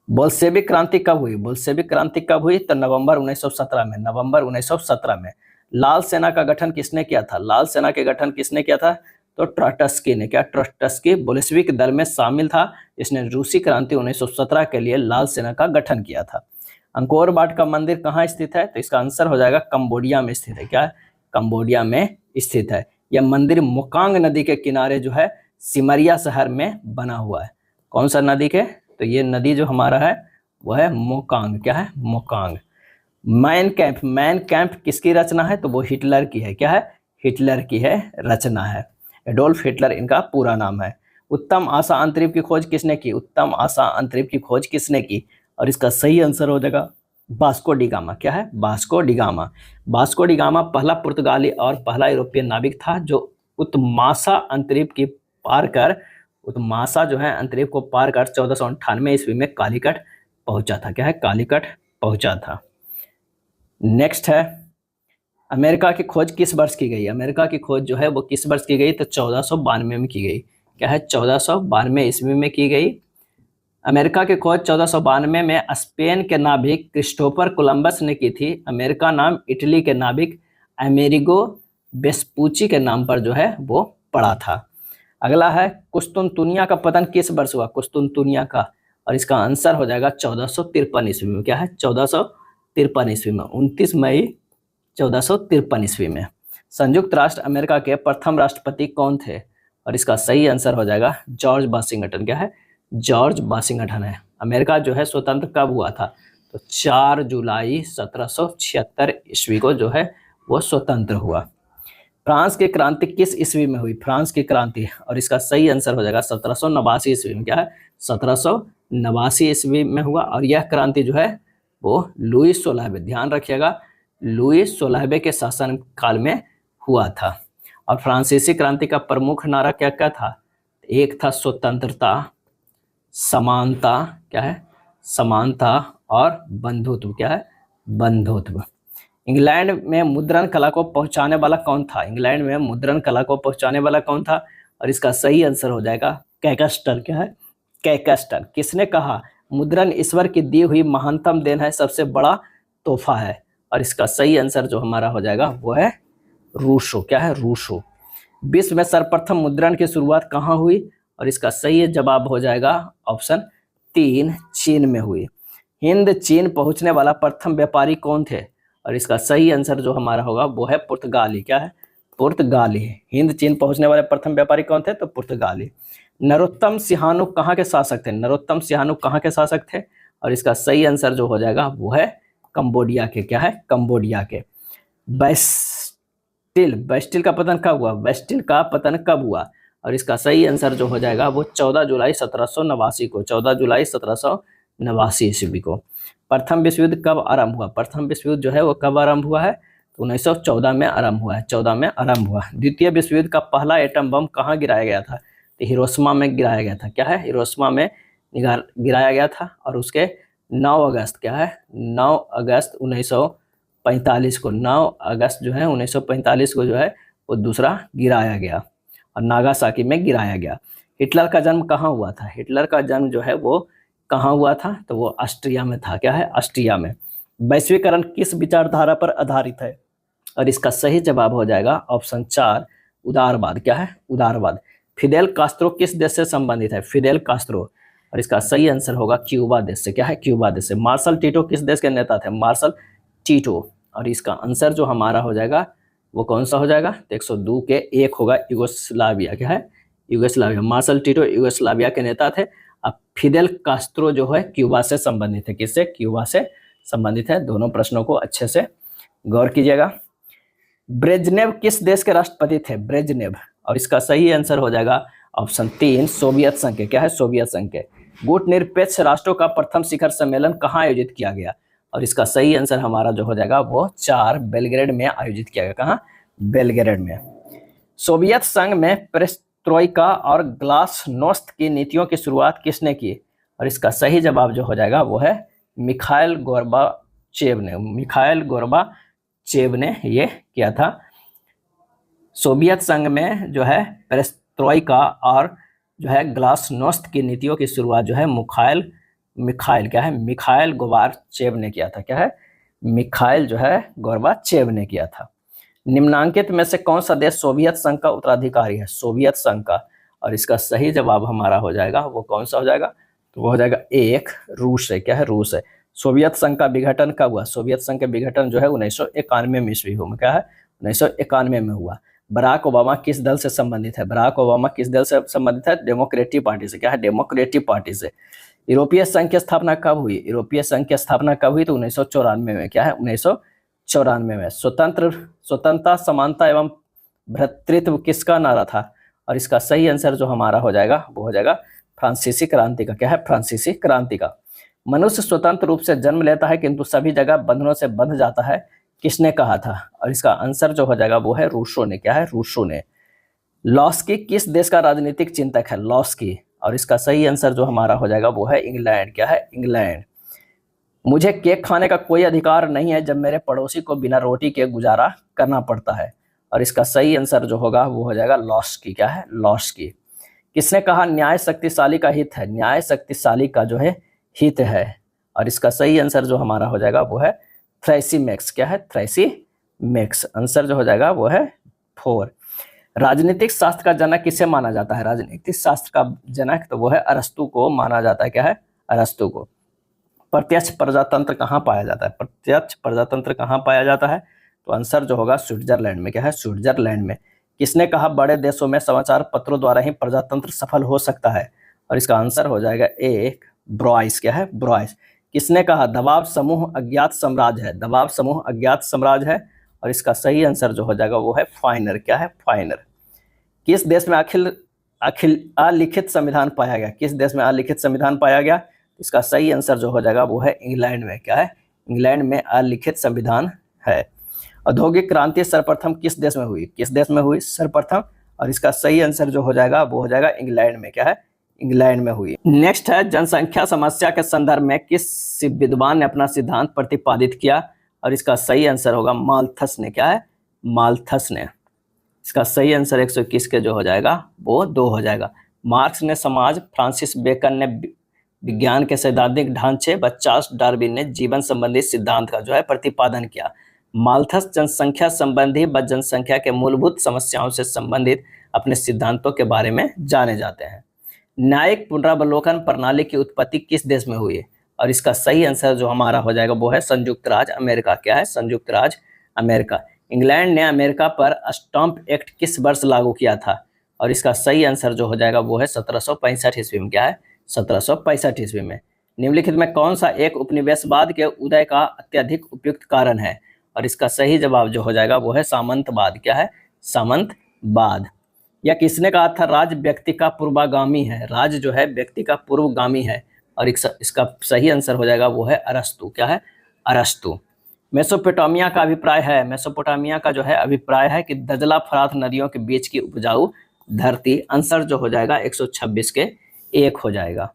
बोल्शेविक क्रांति कब हुई? बोल्शेविक क्रांति कब हुई? तो नवंबर 1917 में। नवंबर 1917 में। लाल सेना का गठन किसने किया था? लाल सेना के गठन किसने किया था? तो ट्रॉट्स्की ने। क्या? ट्रॉट्स्की बोल्शेविक दल में शामिल था, इसने रूसी क्रांति 1917 के लिए लाल सेना का गठन किया था। अंकोर वाट का मंदिर कहाँ स्थित है? तो इसका आंसर हो जाएगा कंबोडिया में स्थित है। क्या है? कंबोडिया में स्थित है। यह मंदिर मोकांग नदी के किनारे जो है सिमरिया शहर में बना हुआ है। कौन सा नदी के? तो ये नदी जो हमारा है वो है मोकांग। क्या है? मोकांग। मैन कैंप। मैन कैंप किसकी रचना है? तो वो हिटलर की है। क्या है? हिटलर की है रचना है। एडोल्फ हिटलर इनका पूरा नाम है। उत्तम आशा अंतरिक्ष की खोज किसने की? उत्तम आशा अंतरिक्ष की खोज किसने की? और इसका सही आंसर हो जाएगा वास्को डी गामा। क्या है? Vasco D gamma. Vasco D gamma पहला पुर्तगाली और पहला यूरोपियन नाविक था जो उत्तमाशा अंतरिक्ष की पार कर तो मासा जो है अंतरिक्ष को पार कर 1498 ईस्वी में कालीकट पहुंचा था। क्या है? कालीकट पहुंचा था। नेक्स्ट है, अमेरिका की खोज किस वर्ष की गई? अमेरिका की खोज जो है वो किस वर्ष की गई? तो 1492 में की गई। क्या है? 1492 ईस्वी में की गई। अमेरिका की खोज 1492 में स्पेन के नाविक क्रिस्टोफर कोलंबस ने की थी। अमेरिका नाम इटली के नाविक अमेरिगो वेस्पुची के नाम पर जो है वो पड़ा था। अगला है, कुस्तुनतुनिया का पतन किस वर्ष हुआ? कुस्तुनतुनिया का, और इसका आंसर हो जाएगा 1453 ईस्वी में। क्या है? 1453 ईस्वी में, 29 मई 1453 ईस्वी में। संयुक्त राष्ट्र अमेरिका के प्रथम राष्ट्रपति कौन थे? और इसका सही आंसर हो जाएगा जॉर्ज वाशिंगटन। क्या है? जॉर्ज वाशिंगटन है। अमेरिका जो है स्वतंत्र कब हुआ था? तो 4 जुलाई 1776 ईस्वी को जो है वो स्वतंत्र हुआ। फ्रांस की क्रांति किस ईस्वी में हुई? फ्रांस की क्रांति, और इसका सही आंसर हो जाएगा 1789 ईस्वी में। क्या है? 1789 ईस्वी में हुआ। और यह क्रांति जो है वो लुईस 16वें, ध्यान रखिएगा, लुईस 16वें के शासन काल में हुआ था। और फ्रांसीसी क्रांति का प्रमुख नारा क्या क्या था? एक था स्वतंत्रता, समानता, क्या है? समानता, और बंधुत्व। क्या है? बंधुत्व। इंग्लैंड में मुद्रण कला को पहुंचाने वाला कौन था? इंग्लैंड में मुद्रण कला को पहुंचाने वाला कौन था? और इसका सही आंसर हो जाएगा कैकस्टर। क्या है? कैकस्टर। किसने कहा मुद्रण ईश्वर की दी हुई महानतम देन है, सबसे बड़ा तोहफा है? और इसका सही आंसर जो हमारा हो जाएगा वो है रूसो। क्या है? रूसो। विश्व में सर्वप्रथम मुद्रण की शुरुआत कहाँ हुई? और इसका सही जवाब हो जाएगा ऑप्शन 3, चीन में हुई। हिंद चीन पहुंचने वाला प्रथम व्यापारी कौन थे? और इसका सही आंसर जो हमारा होगा वो है पुर्तगाली। क्या है? पुर्तगाली। हिंद चीन पहुंचने वाले प्रथम व्यापारी कौन थे? तो पुर्तगाली। नरोत्तम सिंहानु कहाँ के शासक थे? नरोत्तम सिंहानु कहाँ के शासक थे? और इसका सही आंसर जो हो जाएगा वो है कंबोडिया के। क्या है? कंबोडिया के। बेस्टिल का पतन कब हुआ? बेस्टिल का पतन कब हुआ? और इसका सही आंसर जो हो जाएगा वो 14 जुलाई 1789 को, 14 जुलाई 1789 ईस्वी को। प्रथम विश्व युद्ध कब आरंभ हुआ? प्रथम विश्व युद्ध जो है वो कब आरंभ हुआ है? तो 1914 में आरंभ हुआ है। 14 में आरंभ हुआ। द्वितीय विश्व युद्ध का पहला एटम बम कहाँ गिराया गया था? तो हिरोशिमा में गिराया गया था। क्या है? हिरोशिमा में गिराया गया था। और उसके 9 अगस्त, क्या है? 9 अगस्त 1945 को, 9 अगस्त जो है 1945 को जो है वो दूसरा गिराया गया, और नागासाकी में गिराया गया। हिटलर का जन्म कहाँ हुआ था? हिटलर का जन्म जो है वो कहाँ हुआ था? तो वो ऑस्ट्रिया में था। क्या है? ऑस्ट्रिया में। वैश्वीकरण किस विचारधारा पर आधारित है? और इसका सही जवाब हो जाएगा ऑप्शन 4, उदारवाद। क्या है? उदारवाद। फिदेल कास्त्रो किस देश से संबंधित है? फिदेल कास्त्रो, और इसका सही आंसर होगा क्यूबा देश से। क्या है? क्यूबा देश से। मार्शल टीटो किस देश के नेता थे? मार्शल टीटो, और इसका आंसर जो हमारा हो जाएगा वो कौन सा हो जाएगा? 102 के 1 होगा, यूगोस्लाविया। क्या है? यूगोस्लाविया। मार्शल टीटो यूगोस्लाविया के नेता थे। अब फिदेल कास्त्रो जो है क्यूबा से संबंधित है। किससे? क्यूबा से संबंधित है। दोनों प्रश्नों को अच्छे से गौर कीजिएगा। ब्रेजनेव किस देश के राष्ट्रपति थे? ब्रेजनेव, और इसका सही आंसर हो जाएगा ऑप्शन 3, सोवियत संघ के। क्या है? सोवियत संघ के। गुटनिरपेक्ष राष्ट्रों का प्रथम शिखर सम्मेलन कहाँ आयोजित किया गया? और इसका सही आंसर हमारा जो हो जाएगा वो 4, बेलग्रेड में आयोजित किया गया। कहाँ? बेलग्रेड में। सोवियत संघ में पेरेस्ट्रोइका और ग्लासनोस्त की नीतियों की शुरुआत किसने की? और इसका सही जवाब जो हो जाएगा वो है मिखाइल गोर्बाचेव ने। मिखाइल गोर्बाचेव ने ये किया था। सोवियत संघ में जो है पेरेस्ट्रोइका और जो है ग्लासनोस्त की नीतियों की शुरुआत जो है मिखाइल गोर्बाचेव ने किया था। क्या है? मिखाइल जो है गोर्बाचेव ने किया था। निम्नांकित में से कौन सा देश सोवियत संघ का उत्तराधिकारी है? सोवियत संघ का, और इसका सही जवाब हमारा हो जाएगा वो कौन सा हो जाएगा? तो वो हो जाएगा 1, रूस है। क्या है? रूस है। सोवियत संघ का विघटन कब हुआ? सोवियत संघ का विघटन जो है 1991 में ईस्वी में। क्या है? 1991 में हुआ। बराक ओबामा किस दल से संबंधित है? बराक ओबामा किस दल से संबंधित है? डेमोक्रेटिक पार्टी से। क्या है? डेमोक्रेटिक पार्टी से। यूरोपीय संघ की स्थापना कब हुई? यूरोपीय संघ की स्थापना कब हुई? तो 1994 में। क्या है? 1994 में। स्वतंत्रता, समानता एवं भ्रातृत्व किसका नारा था? और इसका सही आंसर जो हमारा हो जाएगा वो हो जाएगा फ्रांसीसी क्रांति का। क्या है? फ्रांसीसी क्रांति का। मनुष्य स्वतंत्र रूप से जन्म लेता है किंतु सभी जगह बंधनों से बंध जाता है, किसने कहा था? और इसका आंसर जो हो जाएगा वो है रूसो ने। क्या है? रूसो ने। लॉस्की किस देश का राजनीतिक चिंतक है? लॉस्की। और इसका सही आंसर जो हमारा हो जाएगा वो है इंग्लैंड। क्या है? इंग्लैंड। मुझे केक खाने का कोई अधिकार नहीं है जब मेरे पड़ोसी को बिना रोटी के गुजारा करना पड़ता है। और इसका सही आंसर जो होगा वो हो जाएगा लॉस्की। क्या है? लॉस्की। किसने कहा न्याय शक्तिशाली का हित है? न्याय शक्तिशाली का जो है हित है। और इसका सही आंसर जो हमारा हो जाएगा वो है थ्रेसिमेक्स। क्या है? थ्रेसिमेक्स। आंसर जो हो जाएगा वो है 4। राजनीतिक शास्त्र का जनक किसे माना जाता है? राजनीतिक शास्त्र का जनक तो वो है अरस्तु को माना जाता है। क्या है? अरस्तु को। प्रत्यक्ष प्रजातंत्र कहाँ पाया जाता है? प्रत्यक्ष प्रजातंत्र कहाँ पाया जाता है? तो आंसर जो होगा स्विट्जरलैंड में। क्या है? स्विट्जरलैंड में। किसने कहा बड़े देशों में समाचार पत्रों द्वारा ही प्रजातंत्र सफल हो सकता है? और इसका आंसर हो जाएगा एक ब्रॉयस। क्या है? ब्रॉयस। किसने कहा दबाव समूह अज्ञात साम्राज्य है? दबाव समूह अज्ञात साम्राज्य है। और इसका सही आंसर जो हो जाएगा वो है फाइनर। क्या है? फाइनर। किस देश में अखिल अलिखित संविधान पाया गया? किस देश में अलिखित संविधान पाया गया? इसका सही आंसर जो हो जाएगा वो है इंग्लैंड में। क्या है? इंग्लैंड में अलिखित संविधान है। औद्योगिक क्रांति सर्वप्रथम किस देश में हुई? किस देश में हुई सर्वप्रथम? और इसका सही आंसर जो हो जाएगा वो हो जाएगा इंग्लैंड में। क्या है? इंग्लैंड में हुई। नेक्स्ट है जनसंख्या समस्या के संदर्भ में किस विद्वान ने अपना सिद्धांत प्रतिपादित किया? और इसका सही आंसर होगा माल्थस ने। क्या है? माल्थस ने। इसका सही आंसर 121 के जो हो जाएगा वो 2 हो जाएगा। मार्क्स ने समाज, फ्रांसिस बेकन ने विज्ञान के सैद्धांतिक ढांचे व चार्ल्स डार्विन ने जीवन संबंधी सिद्धांत का जो है प्रतिपादन किया। माल्थस जनसंख्या संबंधी व जनसंख्या के मूलभूत समस्याओं से संबंधित अपने सिद्धांतों के बारे में जाने जाते हैं। न्यायिक पुनरावलोकन प्रणाली की उत्पत्ति किस देश में हुई है? और इसका सही आंसर जो हमारा हो जाएगा वो है संयुक्त राज्य अमेरिका। क्या है? संयुक्त राज्य अमेरिका। इंग्लैंड ने अमेरिका पर स्टैंप एक्ट किस वर्ष लागू किया था? और इसका सही आंसर जो हो जाएगा वो है 1765 ईस्वी में। क्या है? 1765 ईस्वी में। निम्नलिखित में कौन सा एक उपनिवेशवाद के उदय का अत्यधिक उपयुक्त कारण है? और इसका सही जवाब जो हो जाएगा वो है सामंतवाद। क्या है? सामंतवाद। या किसने कहा था राज्य व्यक्ति का पूर्वगामी है? राज्य जो है व्यक्ति का पूर्वगामी है। और इसका सही आंसर हो जाएगा वो है अरस्तु। क्या है? अरस्तु। मेसोपोटामिया का अभिप्राय है, मेसोपोटामिया का जो है अभिप्राय है कि दजला फरात नदियों के बीच की उपजाऊ धरती। आंसर जो हो जाएगा 126 के 1 हो जाएगा।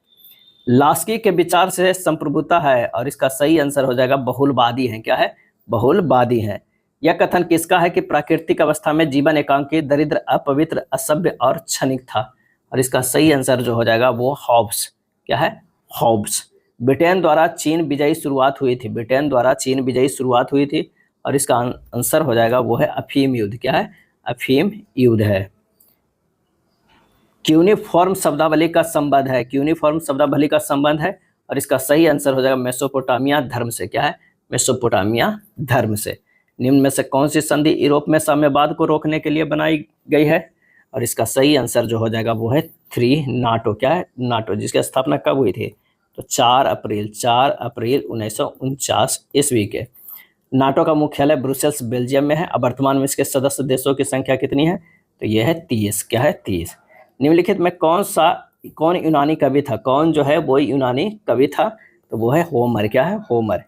लास्की के विचार से संप्रभुता है। और इसका सही आंसर हो जाएगा बहुलवादी है। क्या है? बहुलवादी है। यह कथन किसका है कि प्राकृतिक अवस्था में जीवन एकांकी, दरिद्र, अपवित्र, असभ्य और क्षणिक था? और इसका सही आंसर जो हो जाएगा वो हॉब्स। क्या है? हॉब्स। ब्रिटेन द्वारा चीन विजयी शुरुआत हुई थी। ब्रिटेन द्वारा चीन विजयी शुरुआत हुई थी। और इसका आंसर हो जाएगा वो है अफीम युद्ध। क्या है? अफीम युद्ध है। क्यूनिफॉर्म शब्दावली का संबंध है। क्यूनिफॉर्म शब्दावली का संबंध है। और इसका सही आंसर हो जाएगा मेसोपोटामिया धर्म से। क्या है? मेसोपोटामिया धर्म से। निम्न में से कौन सी संधि यूरोप में साम्यवाद को रोकने के लिए बनाई गई है? और इसका सही आंसर जो हो जाएगा वो है 3 नाटो। क्या है? नाटो, जिसकी स्थापना कब हुई थी? तो 4 अप्रैल 1949 ईस्वी के। नाटो का मुख्यालय ब्रुसेल्स बेल्जियम में है। अब वर्तमान में इसके सदस्य देशों की संख्या कितनी है? तो यह है 30। क्या है? 30। निम्नलिखित में कौन यूनानी कवि था? कौन जो है वो यूनानी कवि था? तो वो है होमर। क्या है? होमर।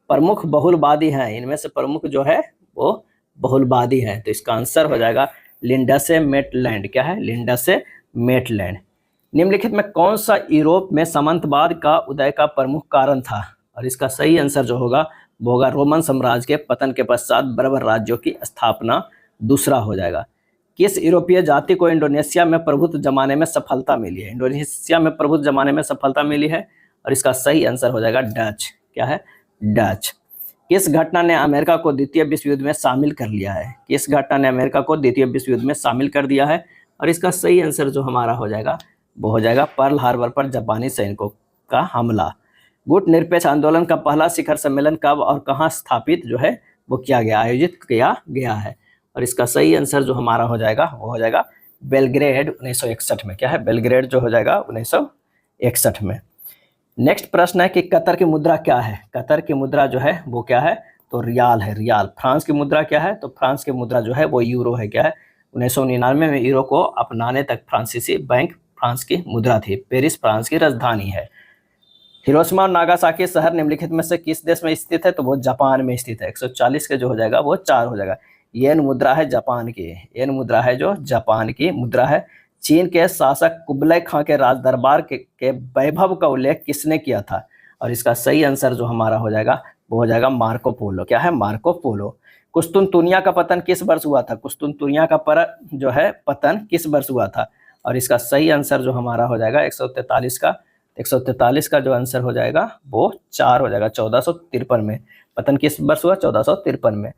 प्रमुख बहुलवादी हैं। इनमें से प्रमुख जो है वो बहुलवादी हैं। तो इसका आंसर हो जाएगा लिंडसे मेटलैंड। क्या है? Lindsay Maitland. निम्नलिखित में कौन सा यूरोप में सामंतवाद का उदय का प्रमुख कारण था? और इसका सही आंसर जो होगा वो होगा रोमन साम्राज्य के पतन के पश्चात बर्बर राज्यों की स्थापना। दूसरा हो जाएगा। किस यूरोपीय जाति को इंडोनेशिया में प्रभुत्व जमाने में सफलता मिली है? इंडोनेशिया में प्रभुत्व जमाने में सफलता मिली है। और इसका सही आंसर हो जाएगा डच। क्या है? डच। किस घटना ने अमेरिका को द्वितीय विश्व युद्ध में शामिल कर लिया है? किस घटना ने अमेरिका को द्वितीय विश्व युद्ध में शामिल कर दिया है? और इसका सही आंसर जो हमारा हो जाएगा वो हो जाएगा पर्ल हार्बर पर जापानी सैनिकों का हमला। गुट निरपेक्ष आंदोलन का पहला शिखर सम्मेलन कब और कहां स्थापित जो है वो किया गया, आयोजित किया गया है? और इसका सही आंसर जो हमारा हो जाएगा वो हो जाएगा बेलग्रेड 1961 में। क्या है? बेलग्रेड जो हो जाएगा 1961 में। नेक्स्ट प्रश्न है कि कतर की मुद्रा क्या है? कतर की मुद्रा जो है वो क्या है? तो रियाल है। रियाल। फ्रांस की मुद्रा क्या है? तो फ्रांस की मुद्रा जो है वो यूरो है। क्या है? 1999 में यूरो को अपनाने तक फ्रांसीसी बैंक फ्रांस की मुद्रा थी। पेरिस फ्रांस की राजधानी है। हिरोशिमा और नागासाकी शहर निम्नलिखित में से किस देश में स्थित है? तो वो जापान में स्थित है। 140 के जो हो जाएगा वो 4 हो जाएगा। येन मुद्रा है जापान की, येन मुद्रा है जो जापान की मुद्रा है। चीन के शासक कुबलय खां के राज दरबार के वैभव का उल्लेख किसने किया था? और इसका सही आंसर जो हमारा हो जाएगा वो हो जाएगा मार्को पोलो। क्या है? Marco Polo. कुस्तुनतुनिया का पतन किस वर्ष हुआ था? कुस्तुनतुनिया का जो है पतन किस वर्ष हुआ था? और इसका सही आंसर जो हमारा हो जाएगा 143 का, 143 का जो आंसर हो जाएगा वो 4 हो जाएगा। 1453 में पतन किस वर्ष हुआ? 1453 में।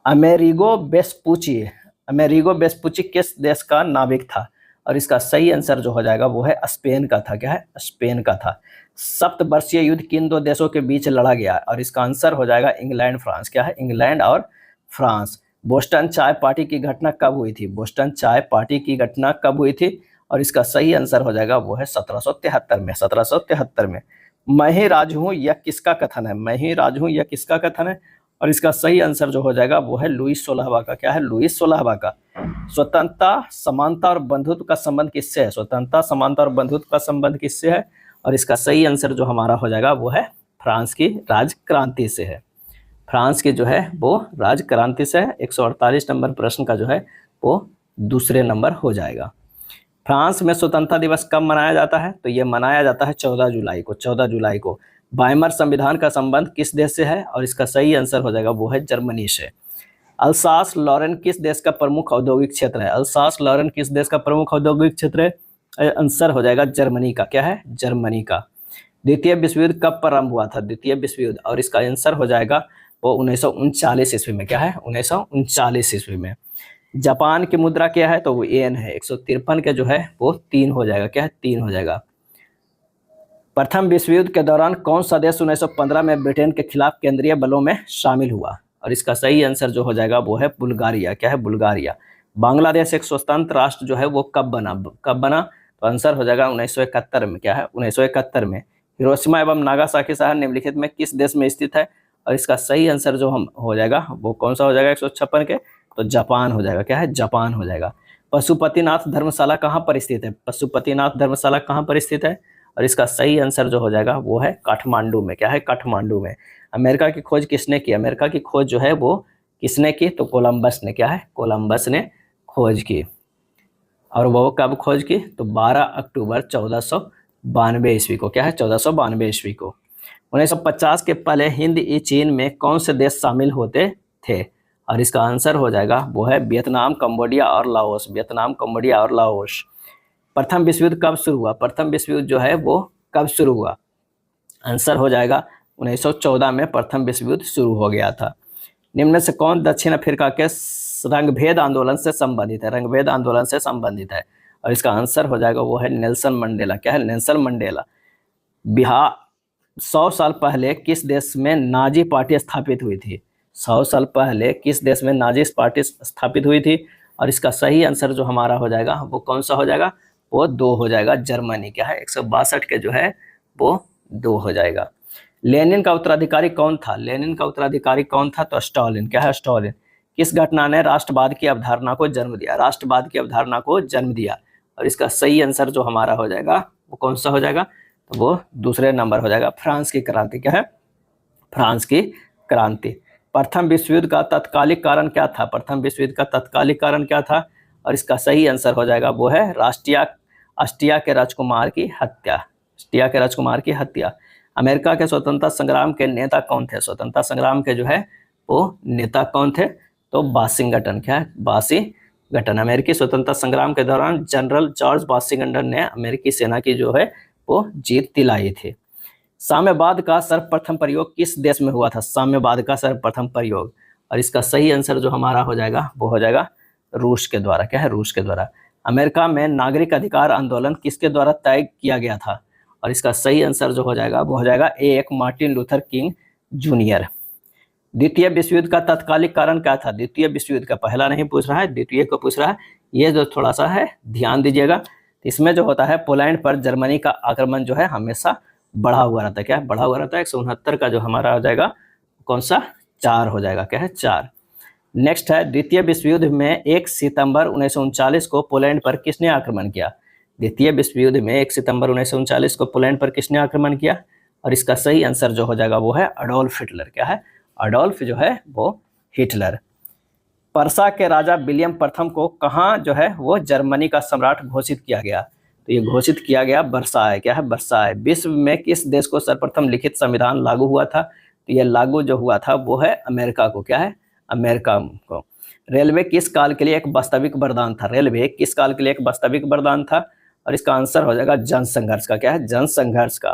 अमेरिगो वेस्पुची, अमेरिगो वेस्पुची किस देश का नाविक था? और इसका सही आंसर जो हो जाएगा वो है स्पेन का था। क्या है? स्पेन का था। सप्तवर्षीय युद्ध किन दो देशों के बीच लड़ा गया? और इसका आंसर हो जाएगा इंग्लैंड फ्रांस। क्या है? इंग्लैंड और फ्रांस। बोस्टन चाय पार्टी की घटना कब हुई थी? बोस्टन चाय पार्टी की घटना कब हुई थी? और इसका सही आंसर हो जाएगा वो है 1773 में। 1773 में। मैं ही राजू हूँ यह किसका कथन है? मैं ही राजू हूँ यह किसका कथन है? और इसका सही आंसर जो हो जाएगा वो है लुईस 16वां का। क्या है? लुईस 16वां का। स्वतंत्रता, समानता और बंधुत्व का संबंध किससे है? स्वतंत्रता, समानता और बंधुत्व का संबंध किससे है? और इसका सही आंसर जो हमारा हो जाएगा वो है फ्रांस की राजक्रांति से है। फ्रांस की जो है वो राजक्रांति से है। 148 नंबर प्रश्न का जो है वो दूसरे नंबर हो जाएगा। फ्रांस में स्वतंत्रता दिवस कब मनाया जाता है? तो ये मनाया जाता है 14 जुलाई को। 14 जुलाई को। वाइमर संविधान का संबंध किस देश से है? और इसका सही आंसर हो जाएगा वो है जर्मनी से। अल्सास लॉरेन किस देश का प्रमुख औद्योगिक क्षेत्र है? अल्सास लॉरेन किस देश का प्रमुख औद्योगिक क्षेत्र है? आंसर हो जाएगा जर्मनी का। क्या है? जर्मनी का। द्वितीय विश्व युद्ध कब प्रारंभ हुआ था? द्वितीय विश्व युद्ध, और इसका आंसर हो जाएगा वो 1939 ईस्वी में। क्या है? 1939 ईस्वी में। जापान की मुद्रा क्या है? तो वो येन है। 153 के जो है वो 3 हो जाएगा। क्या है? 3 हो जाएगा। प्रथम विश्व युद्ध के दौरान कौन सा देश 1915 में ब्रिटेन के खिलाफ केंद्रीय बलों में शामिल हुआ? और इसका सही आंसर जो हो जाएगा वो है बुल्गारिया। क्या है? बुल्गारिया। बांग्लादेश एक स्वतंत्र राष्ट्र जो है वो कब बना? कब बना? तो आंसर हो जाएगा 1971 में। क्या है? 1971 में। हिरोशिमा एवं नागासाकी शहर निम्नलिखित में किस देश में स्थित है? और इसका सही आंसर जो हम हो जाएगा वो कौन सा हो जाएगा 156 के? तो जापान हो जाएगा। क्या है? जापान हो जाएगा। पशुपतिनाथ धर्मशाला कहाँ पर स्थित है? पशुपतिनाथ धर्मशाला कहाँ पर स्थित है? और इसका सही आंसर जो हो जाएगा वो है काठमांडू में। क्या है? काठमांडू में। अमेरिका की खोज किसने की? अमेरिका की खोज जो है वो किसने की? तो कोलंबस ने। क्या है? कोलंबस ने खोज की। और वो कब खोज की? तो 12 अक्टूबर 1492 ईस्वी को। क्या है? 1492 ईस्वी को। 1950 के पहले हिंद ई चीन में कौन से देश शामिल होते थे? और इसका आंसर हो जाएगा वो है वियतनाम, कंबोडिया और लाओस। वियतनाम, कंबोडिया और लाओस। प्रथम विश्व युद्ध कब शुरू हुआ? प्रथम विश्व युद्ध जो है वो कब शुरू हुआ? आंसर हो जाएगा 1914 में प्रथम विश्व युद्ध शुरू हो गया था। निम्न से कौन दक्षिण अफ्रीका के रंगभेद आंदोलन से संबंधित है? रंगभेद आंदोलन से संबंधित है। और इसका आंसर हो जाएगा वो है नेल्सन मंडेला। क्या है? Nelson Mandela. बिहार 100 साल पहले किस देश में नाजी पार्टी स्थापित हुई थी? 100 साल पहले किस देश में नाजी पार्टी स्थापित हुई थी? और इसका सही आंसर जो हमारा हो जाएगा वो कौन सा हो जाएगा? वो 2 हो जाएगा। जर्मनी। क्या है? 162 के जो है वो 2 हो जाएगा। लेनिन का उत्तराधिकारी कौन था? लेनिन का उत्तराधिकारी कौन था? तो स्टालिन। क्या है? स्टालिन। किस घटना ने राष्ट्रवाद की अवधारणा को जन्म दिया? राष्ट्रवाद की अवधारणा को जन्म दिया। और इसका सही आंसर जो हमारा हो जाएगा वो कौन सा हो जाएगा? तो वो दूसरे नंबर हो जाएगा। फ्रांस की क्रांति। क्या है? फ्रांस की क्रांति। प्रथम विश्व युद्ध का तत्कालिक कारण क्या था? प्रथम विश्व युद्ध का तत्कालिक कारण क्या था? और इसका सही आंसर हो जाएगा वो है ऑस्ट्रिया के राजकुमार की हत्या। ऑस्ट्रिया के राजकुमार की हत्या। अमेरिका के स्वतंत्रता संग्राम के नेता कौन थे? स्वतंत्रता संग्राम के जो है वो नेता कौन थे? तो वाशिंगटन। क्या है? वाशिंगटन। अमेरिकी स्वतंत्रता संग्राम के दौरान जनरल जॉर्ज वाशिंगटन ने अमेरिकी सेना की जो है वो जीत दिलाई थी। साम्यवाद का सर्वप्रथम प्रयोग किस देश में हुआ था? साम्यवाद का सर्वप्रथम प्रयोग। और इसका सही आंसर जो हमारा हो जाएगा वो हो जाएगा रूस के द्वारा। क्या है? रूस के द्वारा। अमेरिका में नागरिक अधिकार आंदोलन किसके द्वारा तय किया गया था? और इसका सही आंसर जो हो जाएगा वो हो जाएगा एक मार्टिन लूथर किंग जूनियर। द्वितीय विश्व युद्ध का तत्कालिक कारण क्या था? द्वितीय विश्व युद्ध का पहला नहीं पूछ रहा है, द्वितीय को पूछ रहा है। ये जो थोड़ा सा है ध्यान दीजिएगा। इसमें जो होता है पोलैंड पर जर्मनी का आक्रमण जो है हमेशा बढ़ा हुआ रहता है। क्या है? बढ़ा हुआ रहता है। 169 का जो हमारा हो जाएगा कौन सा? 4 हो जाएगा। क्या है? 4। नेक्स्ट है द्वितीय विश्व युद्ध में 1 सितंबर 1939 को पोलैंड पर किसने आक्रमण किया? द्वितीय विश्व युद्ध में 1 सितंबर 1939 को पोलैंड पर किसने आक्रमण किया? और इसका सही आंसर जो हो जाएगा वो है अडोल्फ हिटलर। क्या है? अडोल्फ जो है वो हिटलर। पर्सा के राजा विलियम प्रथम को कहाँ जो है वो जर्मनी का सम्राट घोषित किया गया? तो ये घोषित किया गया वर्साय, क्या है वर्साय। विश्व में किस देश को सर्वप्रथम लिखित संविधान लागू हुआ था? तो ये लागू जो हुआ था वो है अमेरिका को, क्या है अमेरिका को। रेलवे किस काल के लिए एक वास्तविक वरदान था? रेलवे किस काल के लिए एक वास्तविक वरदान था? और इसका आंसर हो जाएगा जनसंघर्ष का, क्या है जनसंघर्ष का।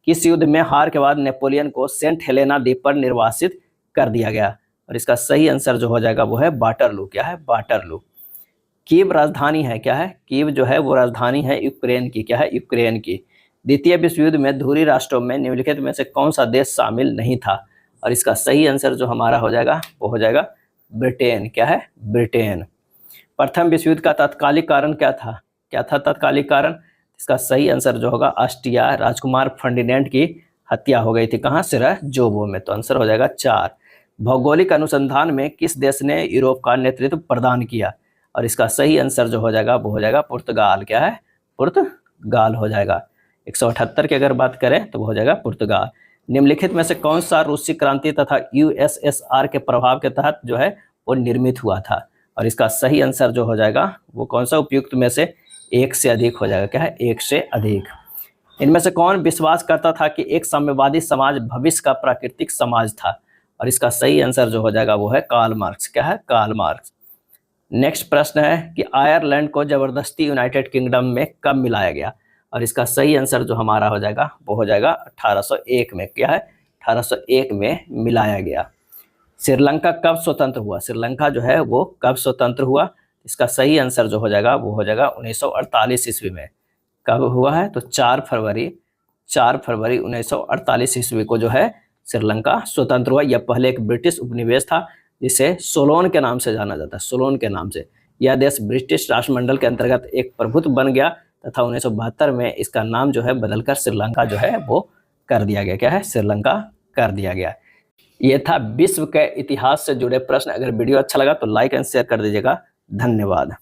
किस युद्ध में हार के बाद नेपोलियन को सेंट हेलेना द्वीप पर निर्वासित कर दिया गया? और इसका सही आंसर जो हो जाएगा वो है वाटरलू, क्या है वाटरलू। कीव राजधानी है, क्या है कीव जो है वो राजधानी है यूक्रेन की, क्या है यूक्रेन की। द्वितीय विश्व युद्ध में धुरी राष्ट्रों में निम्नलिखित में से कौन सा देश शामिल नहीं था? और इसका सही आंसर जो हमारा हो जाएगा वो हो जाएगा ब्रिटेन, क्या है ब्रिटेन। प्रथम विश्व युद्ध का तात्कालिक कारण क्या था? क्या था तात्कालिक कारण? इसका सही आंसर जो होगा ऑस्ट्रिया राजकुमार फर्डिनेंड की हत्या हो गई थी, कहाँ सेराजेवो में। तो आंसर हो जाएगा 4। भौगोलिक अनुसंधान में किस देश ने यूरोप का नेतृत्व प्रदान किया? और इसका सही आंसर जो हो जाएगा वो हो जाएगा पुर्तगाल, क्या है पुर्तगाल हो जाएगा। 178 की अगर बात करें तो वो हो जाएगा पुर्तगाल। निम्नलिखित में से कौन सा रूसी क्रांति तथा यूएसएसआर के प्रभाव के तहत जो है वो निर्मित हुआ था? और इसका सही आंसर जो हो जाएगा वो कौन सा उपयुक्त में से एक से अधिक हो जाएगा, क्या है एक से अधिक। इनमें से कौन विश्वास करता था कि एक साम्यवादी समाज भविष्य का प्राकृतिक समाज था? और इसका सही आंसर जो हो जाएगा वो है कार्ल मार्क्स, क्या है कार्ल मार्क्स। नेक्स्ट प्रश्न है कि आयरलैंड को जबरदस्ती यूनाइटेड किंगडम में कब मिलाया गया? और इसका सही आंसर जो हमारा हो जाएगा वो हो जाएगा 1801 में, क्या है 1801 में मिलाया गया। श्रीलंका कब स्वतंत्र हुआ? श्रीलंका जो है वो कब स्वतंत्र हुआ? इसका सही आंसर जो हो जाएगा वो हो जाएगा 1948 ईस्वी में। कब हुआ है? तो 4 फरवरी 1948 ईस्वी को जो है श्रीलंका स्वतंत्र हुआ। यह पहले एक ब्रिटिश उपनिवेश था जिसे सोलोन के नाम से जाना जाता है, सोलोन के नाम से। यह देश ब्रिटिश राष्ट्रमंडल के अंतर्गत एक प्रभुत्व बन गया तथा 1972 में इसका नाम जो है बदलकर श्रीलंका जो है वो कर दिया गया, क्या है श्रीलंका कर दिया गया। ये था विश्व के इतिहास से जुड़े प्रश्न। अगर वीडियो अच्छा लगा तो लाइक एंड शेयर कर दीजिएगा। धन्यवाद।